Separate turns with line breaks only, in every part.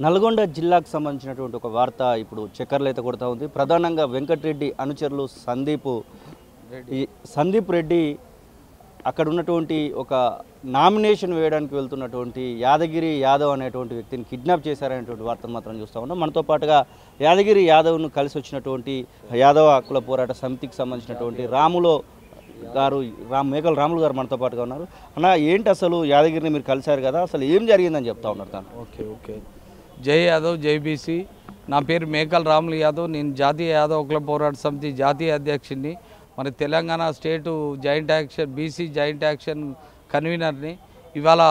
నల్గొండ జిల్లాకు సంబంధించినటువంటి ఒక వార్త ఇప్పుడు చక్కర్లు అయితే కొడతా ఉంది. ప్రధానంగా వెంకటరెడ్డి అనుచరులు సందీప్ రెడ్డి అక్కడ ఉన్నటువంటి ఒక నామినేషన్ వేయడానికి వెళ్తున్నటువంటి యాదగిరి యాదవ్ అనేటువంటి వ్యక్తిని కిడ్నాప్ చేశారనేటువంటి వార్తను మాత్రం చూస్తూ ఉన్నాం. మనతో పాటుగా యాదగిరి యాదవ్ను కలిసి వచ్చినటువంటి యాదవ హక్కుల పోరాట సమితికి సంబంధించినటువంటి మేకల రాములు గారు మనతో పాటుగా ఉన్నారు. అన్న, ఏంటి అసలు యాదగిరిని మీరు కలిశారు కదా, అసలు ఏం జరిగిందని చెప్తా ఉన్నారు తను?
ఓకే జై యాదవ్, జై బీసీ. నా పేరు మేకల రాములు యాదవ్. నేను జాతీయ యాదవ్ హక్కుల పోరాట సమితి జాతీయ అధ్యక్షుడిని. మరి Telangana state joint action BC joint action కన్వీనర్ని. ఇవాళ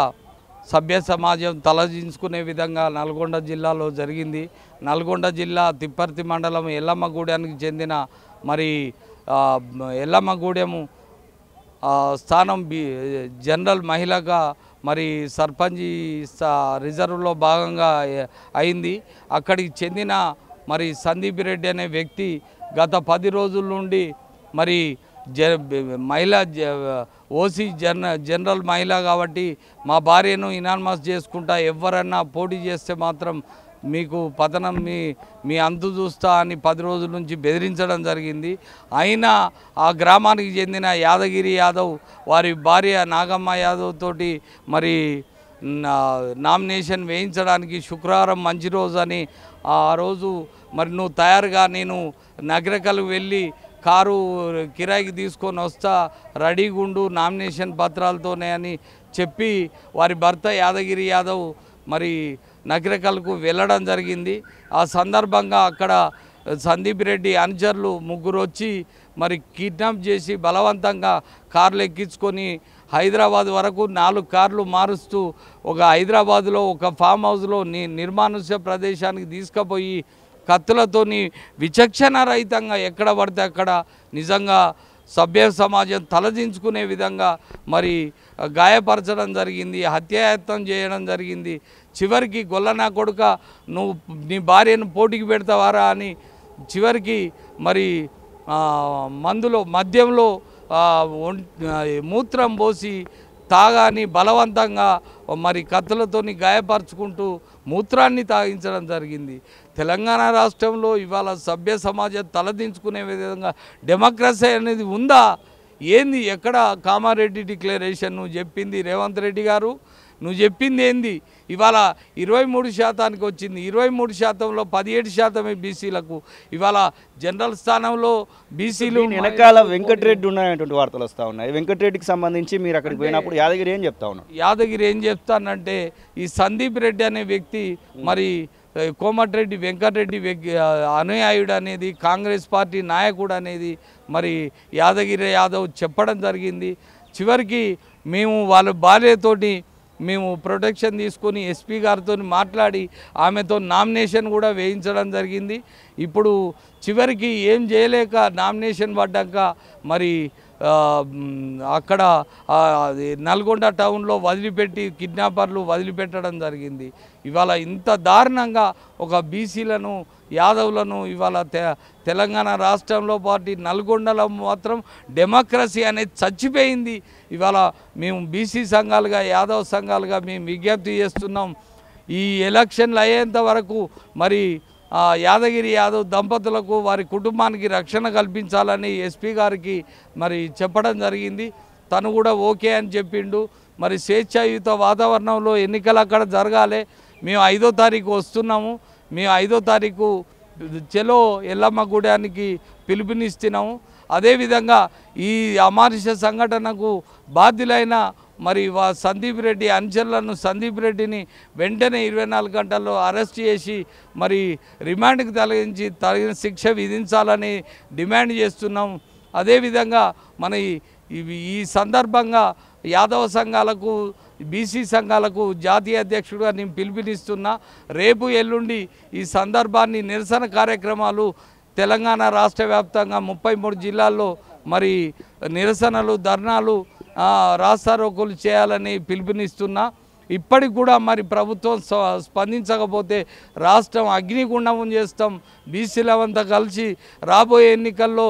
సభ్య సమాజం తలదించుకునే విధంగా నల్గొండ జిల్లాలో జరిగింది. నల్గొండ జిల్లా తిప్పర్తి మండలం ఎల్లమ్మగూడెనికి చెందిన మరి ఎల్లమ్మగూడెము స్థానం జనరల్ మహిళగా మరి సర్పంచి రిజర్వ్లో భాగంగా అయింది. అక్కడికి చెందిన మరి సందీప్ రెడ్డి అనే వ్యక్తి గత 10 రోజుల నుండి మరి మహిళా ఓసీ జనరల్ మహిళ కాబట్టి మా భార్యను ఇనానిమస్ చేసుకుంటా, ఎవరన్నా పోటీ చేస్తే మాత్రం మీకు పతనం మీ అంతు చూస్తా అని 10 రోజుల నుంచి బెదిరించడం జరిగింది. అయినా ఆ గ్రామానికి చెందిన యాదగిరి యాదవ్ వారి భార్య నాగమ్మ యాదవ్ తోటి మరి నామినేషన్ వేయించడానికి శుక్రవారం మంచి రోజు అని ఆ రోజు మరి నువ్వు తయారుగా, నేను నగరకల్ వెళ్ళి కారు కిరాయికి తీసుకొని వస్తా, రెడీగుండు నామినేషన్ పత్రాలతోనే అని చెప్పి వారి భర్త యాదగిరి యాదవ్ మరి నగరకల్కు వెళ్ళడం జరిగింది. ఆ సందర్భంగా అక్కడ సందీప్ రెడ్డి అనుచరులు 3 వచ్చి మరి కిడ్నాప్ చేసి బలవంతంగా కార్లు ఎక్కించుకొని హైదరాబాద్ వరకు 4 కార్లు మారుస్తూ ఒక హైదరాబాదులో ఒక ఫామ్ హౌస్లో నిర్మానుష్య ప్రదేశానికి తీసుకుపోయి కత్తులతోని విచక్షణ రహితంగా ఎక్కడ పడితే అక్కడ నిజంగా సభ్య సమాజం తలదించుకునే విధంగా మరి గాయపరచడం జరిగింది, హత్యాయత్నం చేయడం జరిగింది. చివరికి గొల్లనా కొడుక, నువ్వు నీ భార్యను పోటీకి పెడతావారా అని చివరికి మరి మద్యంలో మూత్రం పోసి తాగాని బలవంతంగా మరి కత్తులతోని గాయపరుచుకుంటూ మూత్రాన్ని తాగించడం జరిగింది. తెలంగాణ రాష్ట్రంలో ఇవాళ సభ్య సమాజం తలదించుకునే విధంగా డెమోక్రసీ అనేది ఉందా? ఏంది? ఎక్కడ కామారెడ్డి డిక్లరేషన్ నువ్వు చెప్పింది? రేవంత్ రెడ్డి గారు నువ్వు చెప్పింది ఏంది? ఇవాళ 23% వచ్చింది. 23%లో 17% బీసీలకు. ఇవాళ జనరల్ స్థానంలో బీసీలు
వెనకాల వెంకటరెడ్డి ఉన్నటువంటి వార్తలు వస్తూ ఉన్నాయి. వెంకటరెడ్డికి సంబంధించి మీరు అక్కడికి పోయినప్పుడు యాదగిరి ఏం చెప్తా ఉన్నాడు?
యాదగిరి ఏం చెప్తానంటే, ఈ సందీప్ రెడ్డి అనే వ్యక్తి మరి కోమటిరెడ్డి వెంకటరెడ్డి అనుయాయుడు అనేది, కాంగ్రెస్ పార్టీ నాయకుడు అనేది మరి యాదగిరి యాదవ్ చెప్పడం జరిగింది. చివరికి మేము వాళ్ళ భార్యతోటి మేము ప్రొటెక్షన్ తీసుకొని ఎస్పీ గారితో మాట్లాడి ఆమెతో నామినేషన్ కూడా వేయించడం జరిగింది. ఇప్పుడు చివరికి ఏం చేయలేక నామినేషన్ పడ్డాక మరి అక్కడ నల్గొండ టౌన్లో వదిలిపెట్టి కిడ్నాపర్లు వదిలిపెట్టడం జరిగింది. ఇవాళ ఇంత దారుణంగా ఒక బీసీలను యాదవులను ఇవాళ తెలంగాణ రాష్ట్రంలో పార్టీ నల్గొండలో మాత్రం డెమోక్రసీ అనేది చచ్చిపోయింది. ఇవాళ మేము బీసీ సంఘాలుగా యాదవ్ సంఘాలుగా మేము విజ్ఞప్తి చేస్తున్నాం, ఈ ఎలక్షన్లు అయ్యేంత వరకు మరి యాదగిరి యాదవ్ దంపతులకు వారి కుటుంబానికి రక్షణ కల్పించాలని ఎస్పీ గారికి మరి చెప్పడం జరిగింది. తను కూడా ఓకే అని చెప్పిండు. మరి స్వేచ్ఛాయుత వాతావరణంలో ఎన్నికలు అక్కడ జరగాలి. మేము 5వ తారీఖు వస్తున్నాము. మేము 5వ తారీఖు చెలో ఎల్లమ్మగూడానికి పిలుపునిస్తున్నాము. అదేవిధంగా ఈ అమానుష సంఘటనకు బాధ్యులైన మరి సందీప్ రెడ్డి అనుచరులను సందీప్ రెడ్డిని వెంటనే 24 గంటల్లో అరెస్ట్ చేసి మరి రిమాండ్కి తగిన శిక్ష విధించాలని డిమాండ్ చేస్తున్నాం. అదేవిధంగా మన ఈ సందర్భంగా యాదవ సంఘాలకు బీసీ సంఘాలకు జాతీయ అధ్యక్షుడిగా నేను పిలుపునిస్తున్నా. రేపు ఎల్లుండి ఈ సందర్భాన్ని నిరసన కార్యక్రమాలు తెలంగాణ రాష్ట్ర వ్యాప్తంగా 33 జిల్లాల్లో మరి నిరసనలు, ధర్నాలు, రాస్తారోకోలు చేయాలని పిలుపునిస్తున్నా. ఇప్పటికి కూడా మరి ప్రభుత్వం స్పందించకపోతే రాష్ట్రం అగ్నిగుండం చేస్తాం. బీసీలవంతా కలిసి రాబోయే ఎన్నికల్లో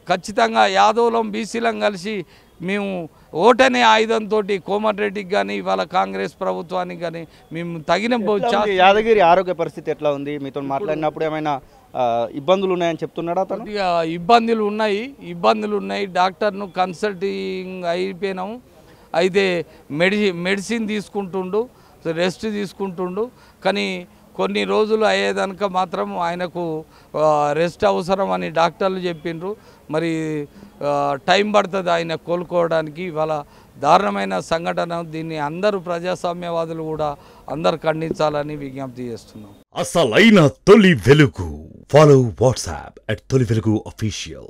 ఖచ్చితంగా యాదవులం బీసీలం కలిసి మేము ఓటనే ఆయుధంతో కోమటిరెడ్డికి కానీ ఇవాళ కాంగ్రెస్ ప్రభుత్వానికి కానీ మేము తగిన
ఎట్లా ఉంది యాదగిరి ఆరోగ్య పరిస్థితి ఎట్లా ఉంది? మీతో మాట్లాడినప్పుడు ఏమైనా ఇబ్బందులు ఉన్నాయని చెప్తున్నాడా అతను?
కొద్దిగా ఇబ్బందులు ఉన్నాయి. డాక్టర్ను కన్సల్టింగ్ అయిపోయినాము. అయితే మెడిసిన్ తీసుకుంటుండు, రెస్ట్ తీసుకుంటుండు. కానీ కొన్ని రోజులు అయ్యేదనక మాత్రం ఆయనకు రెస్ట్ అవసరం అని డాక్టర్లు చెప్పిండ్రు. మరి టైం పడుతుంది ఆయన కోలుకోవడానికి. ఇవాళ దారుణమైన సంఘటన. దీన్ని అందరూ ప్రజాస్వామ్యవాదులు కూడా అందరు ఖండించాలని విజ్ఞప్తి చేస్తున్నాం.
అసలైన తొలి వెలుగు. ఫాలో వాట్సాప్ @తొలి వెలుగు official.